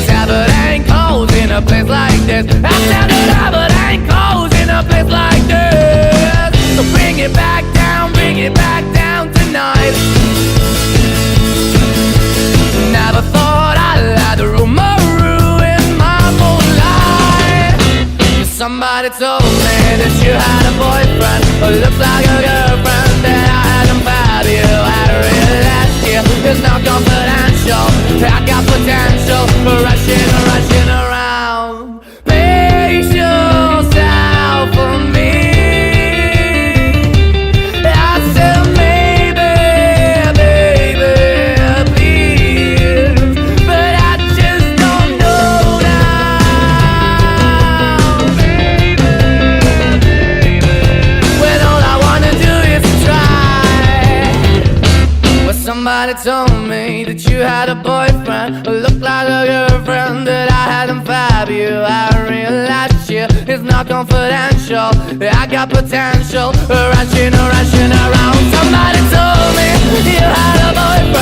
Sabbath ain't cold in a place like this. I said the Sabbath ain't cold in a place like this. So bring it back down tonight. Never thought I'd let the rumor ruin my whole life. Somebody told me that you had a boyfriend who looked like a girlfriend that I hadn't found. You had a real last year. It's not confidential. I got potential for rushing around. Pace yourself for me. I said maybe, baby, please, but I just don't know now, baby. When all I wanna do is try. Well, somebody told me that you had a boyfriend who looked like a girlfriend that I hadn't found. You, I realized you is not confidential. I got potential, rushing around. Somebody told me you had a boyfriend